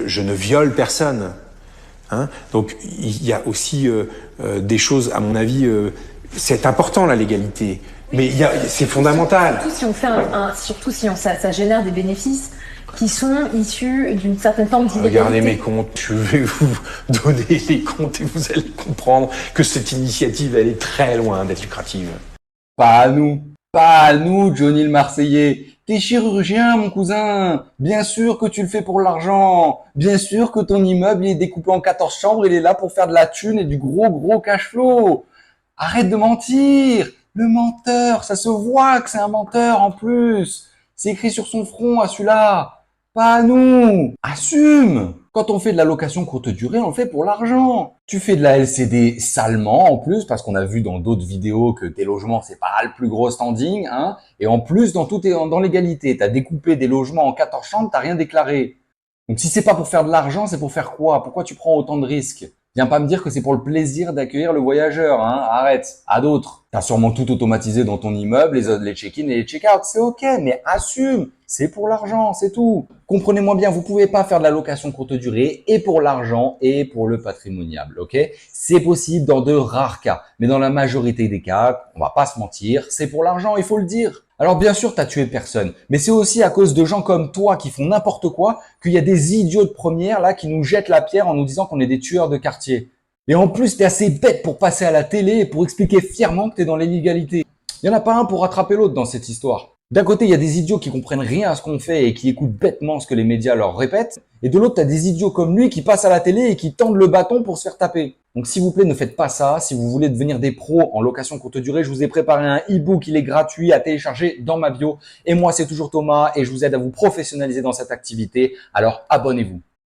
je ne viole personne. Hein. Donc il y a aussi des choses, à mon avis, c'est important la légalité, mais c'est fondamental. Surtout si on fait ça génère des bénéfices qui sont issus d'une certaine forme d'illégalité. Regardez mes comptes, je vais vous donner les comptes et vous allez comprendre que cette initiative, elle est très loin d'être lucrative. Pas à nous, Johnny le Marseillais. T'es chirurgien, mon cousin. Bien sûr que tu le fais pour l'argent. Bien sûr que ton immeuble il est découpé en 14 chambres, il est là pour faire de la thune et du gros cash flow. Arrête de mentir. Le menteur, ça se voit que c'est un menteur en plus. C'est écrit sur son front à celui-là. Pas à nous. Assume. Quand on fait de la location courte durée, on le fait pour l'argent. Tu fais de la LCD salement en plus, parce qu'on a vu dans d'autres vidéos que tes logements, c'est pas le plus gros standing, hein. Et en plus, dans l'égalité. T'as découpé des logements en 14 chambres, t'as rien déclaré. Donc si c'est pas pour faire de l'argent, c'est pour faire quoi? Pourquoi tu prends autant de risques? Viens pas me dire que c'est pour le plaisir d'accueillir le voyageur, hein. Arrête. À d'autres. T'as sûrement tout automatisé dans ton immeuble, les check-in et les check-out. C'est ok, mais assume. C'est pour l'argent, c'est tout. Comprenez-moi bien, vous pouvez pas faire de la location courte durée et pour l'argent et pour le patrimoniable, ok? C'est possible dans de rares cas, mais dans la majorité des cas, on va pas se mentir, c'est pour l'argent, il faut le dire. Alors bien sûr, t'as tué personne, mais c'est aussi à cause de gens comme toi qui font n'importe quoi qu'il y a des idiots de première là qui nous jettent la pierre en nous disant qu'on est des tueurs de quartier. Et en plus, t'es assez bête pour passer à la télé et pour expliquer fièrement que t'es dans l'illégalité. Il y en a pas un pour rattraper l'autre dans cette histoire. D'un côté, il y a des idiots qui comprennent rien à ce qu'on fait et qui écoutent bêtement ce que les médias leur répètent. Et de l'autre, t'as des idiots comme lui qui passent à la télé et qui tendent le bâton pour se faire taper. Donc s'il vous plaît, ne faites pas ça. Si vous voulez devenir des pros en location courte durée, je vous ai préparé un e-book, il est gratuit à télécharger dans ma bio. Et moi, c'est toujours Thomas et je vous aide à vous professionnaliser dans cette activité. Alors abonnez-vous.